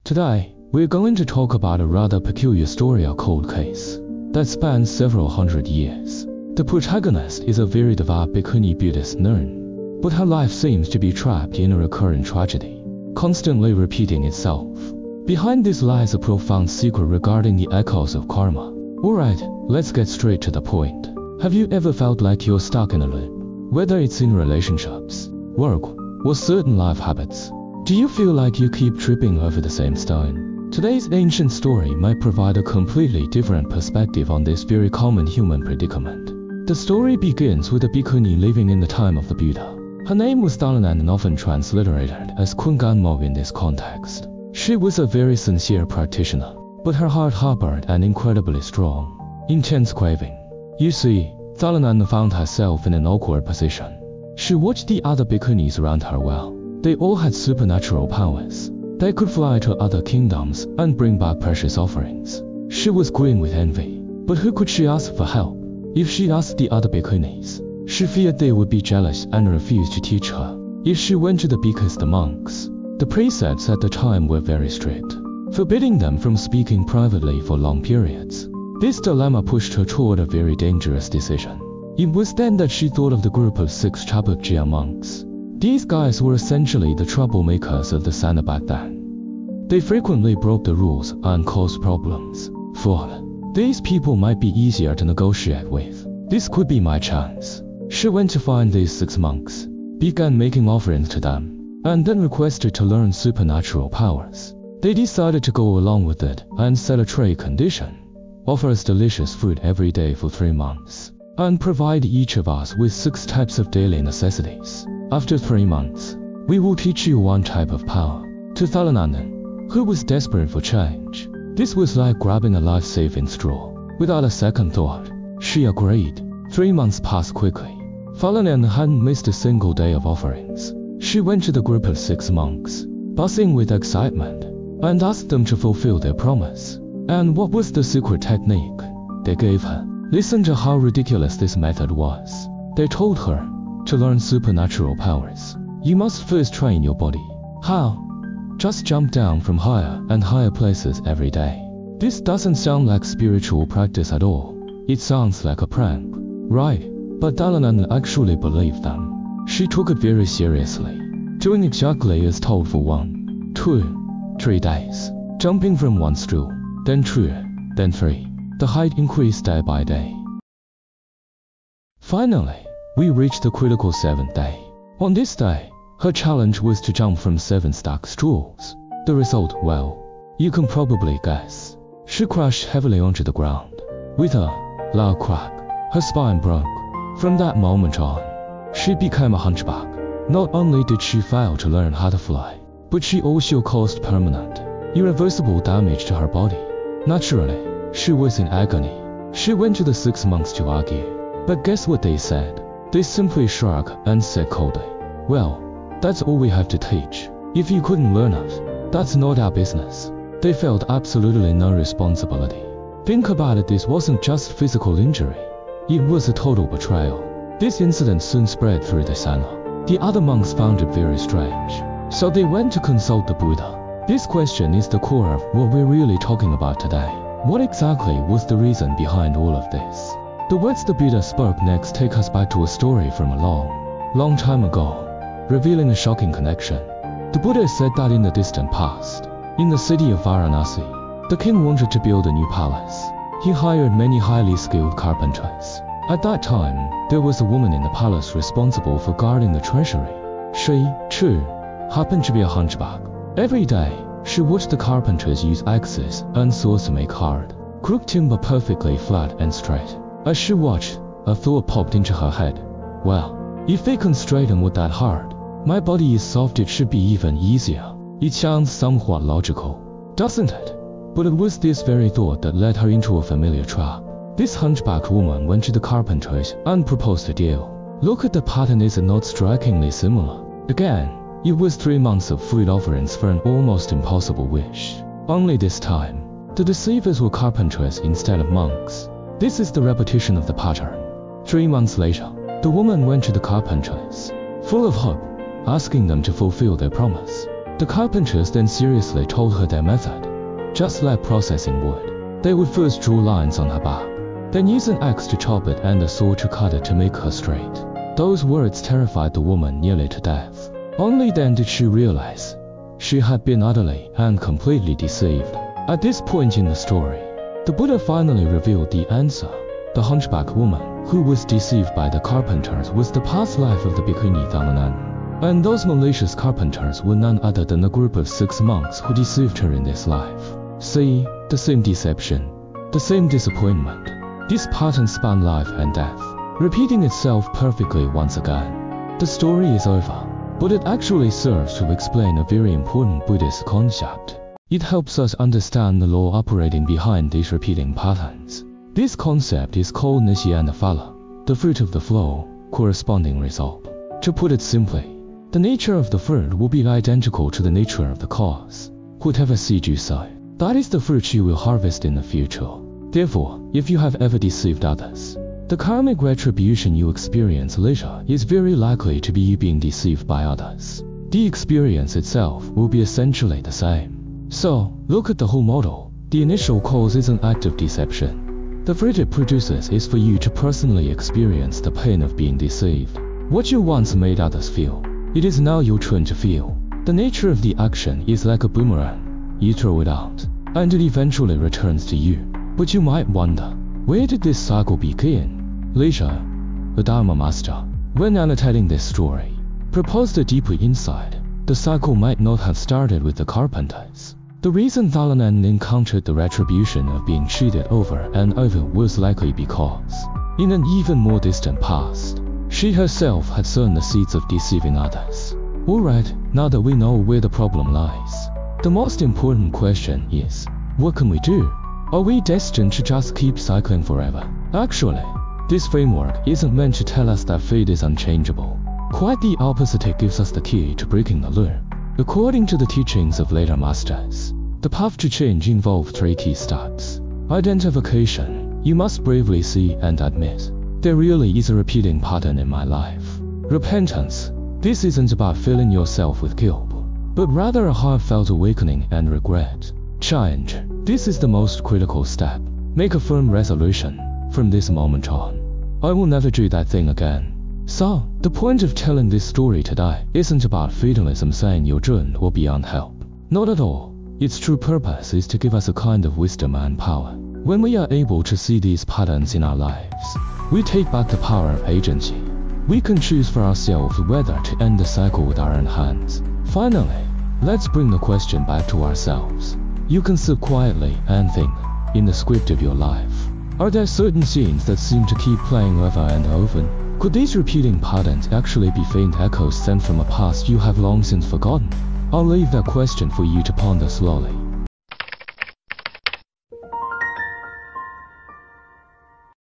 Today, we're going to talk about a rather peculiar story, a cold case, that spans several hundred years. The protagonist is a very devout Bhikkhuni Buddhist nun, but her life seems to be trapped in a recurrent tragedy, constantly repeating itself. Behind this lies a profound secret regarding the echoes of karma. Alright, let's get straight to the point. Have you ever felt like you're stuck in a loop? Whether it's in relationships, work, or certain life habits, do you feel like you keep tripping over the same stone? Today's ancient story might provide a completely different perspective on this very common human predicament. The story begins with a bhikkhuni living in the time of the Buddha. Her name was Thalananda and often transliterated as Kunganmo in this context. She was a very sincere practitioner, but her heart harbored an incredibly strong, intense craving. You see, Thalananda found herself in an awkward position. She watched the other bhikkhunis around her well. They all had supernatural powers. They could fly to other kingdoms and bring back precious offerings. She was green with envy, but who could she ask for help? If she asked the other bhikkhunis, she feared they would be jealous and refuse to teach her. If she went to the bhikkhus, the monks, the precepts at the time were very strict, forbidding them from speaking privately for long periods. This dilemma pushed her toward a very dangerous decision. It was then that she thought of the group of 6 Chabukjia monks. These guys were essentially the troublemakers of the Sangha back then. They frequently broke the rules and caused problems. Thought, these people might be easier to negotiate with. This could be my chance. She went to find these 6 monks, began making offerings to them, and then requested to learn supernatural powers. They decided to go along with it and set a trade condition: offer us delicious food every day for 3 months, and provide each of us with 6 types of daily necessities. After 3 months, we will teach you 1 type of power. To Thalananda, who was desperate for change, this was like grabbing a life-saving straw. Without a second thought, she agreed. 3 months passed quickly. Thalananda hadn't missed a single day of offerings. She went to the group of 6 monks, buzzing with excitement, and asked them to fulfill their promise. And what was the secret technique they gave her? Listen to how ridiculous this method was. They told her, to learn supernatural powers, you must first train your body. How? Just jump down from higher and higher places every day. This doesn't sound like spiritual practice at all. It sounds like a prank, right? But Thalananda actually believed them. She took it very seriously, doing exactly as told for 1, 2, 3 days, jumping from 1 stool, then 2, then 3. The height increased day by day. Finally, we reached the critical 7th day. On this day, her challenge was to jump from 7 stacked stools. The result, well, you can probably guess. She crashed heavily onto the ground. With a loud crack, her spine broke. From that moment on, she became a hunchback. Not only did she fail to learn how to fly, but she also caused permanent, irreversible damage to her body. Naturally, she was in agony. She went to the 6 monks to argue, but guess what they said? They simply shrugged and said coldly, well, that's all we have to teach. If you couldn't learn it, that's not our business. They felt absolutely no responsibility. Think about it, this wasn't just physical injury. It was a total betrayal. This incident soon spread through the Sangha. The other monks found it very strange, so they went to consult the Buddha. This question is the core of what we're really talking about today. What exactly was the reason behind all of this? The words the Buddha spoke next take us back to a story from a long time ago, revealing a shocking connection. The Buddha said that in the distant past, in the city of Varanasi, the king wanted to build a new palace. He hired many highly skilled carpenters. At that time, there was a woman in the palace responsible for guarding the treasury. She, too, happened to be a hunchback. Every day, she watched the carpenters use axes and saws to make hard, crooked timber perfectly flat and straight. As she watched, a thought popped into her head. Well, if they can straighten wood that hard, my body is soft, it should be even easier. It sounds somewhat logical, doesn't it? But it was this very thought that led her into a familiar trap. This hunchbacked woman went to the carpenters and proposed a deal. Look at the pattern, is it not strikingly similar? Again, it was 3 months of food offerings for an almost impossible wish. Only this time, the deceivers were carpenters instead of monks. This is the repetition of the pattern. 3 months later, the woman went to the carpenters, full of hope, asking them to fulfill their promise. The carpenters then seriously told her their method. Just like processing wood, they would first draw lines on her back, then use an axe to chop it and a saw to cut it to make her straight. Those words terrified the woman nearly to death. Only then did she realize she had been utterly and completely deceived. At this point in the story, the Buddha finally revealed the answer. The hunchback woman who was deceived by the carpenters was the past life of the bhikkhuni Thalanan. And those malicious carpenters were none other than a group of 6 monks who deceived her in this life. See, the same deception, the same disappointment. This pattern spanned life and death, repeating itself perfectly once again. The story is over, but it actually serves to explain a very important Buddhist concept. It helps us understand the law operating behind these repeating patterns. This concept is called Nishyana Phala, the fruit of the flow, corresponding result. To put it simply, the nature of the fruit will be identical to the nature of the cause. Whatever seed you sow, that is the fruit you will harvest in the future. Therefore, if you have ever deceived others, the karmic retribution you experience later is very likely to be you being deceived by others. The experience itself will be essentially the same. So, look at the whole model. The initial cause is an act of deception. The fruit it produces is for you to personally experience the pain of being deceived. What you once made others feel, it is now your turn to feel. The nature of the action is like a boomerang. You throw it out, and it eventually returns to you. But you might wonder, where did this cycle begin? Later, the Dharma master, when annotating this story, proposed a deeper insight. The cycle might not have started with the carpenters. The reason Thalanan encountered the retribution of being cheated over and over was likely because, in an even more distant past, she herself had sown the seeds of deceiving others. Alright, now that we know where the problem lies, the most important question is, what can we do? Are we destined to just keep cycling forever? Actually, this framework isn't meant to tell us that fate is unchangeable. Quite the opposite, it gives us the key to breaking the loop. According to the teachings of later masters, the path to change involved 3 key steps. Identification. You must bravely see and admit, there really is a repeating pattern in my life. Repentance. This isn't about filling yourself with guilt, but rather a heartfelt awakening and regret. Change. This is the most critical step. Make a firm resolution. From this moment on, I will never do that thing again. So, the point of telling this story today isn't about fatalism saying you're doomed or beyond help. Not at all. Its true purpose is to give us a kind of wisdom and power. When we are able to see these patterns in our lives, we take back the power of agency. We can choose for ourselves whether to end the cycle with our own hands. Finally, let's bring the question back to ourselves. You can sit quietly and think, in the script of your life, are there certain scenes that seem to keep playing over and over? Could these repeating patterns actually be faint echoes sent from a past you have long since forgotten? I'll leave that question for you to ponder slowly.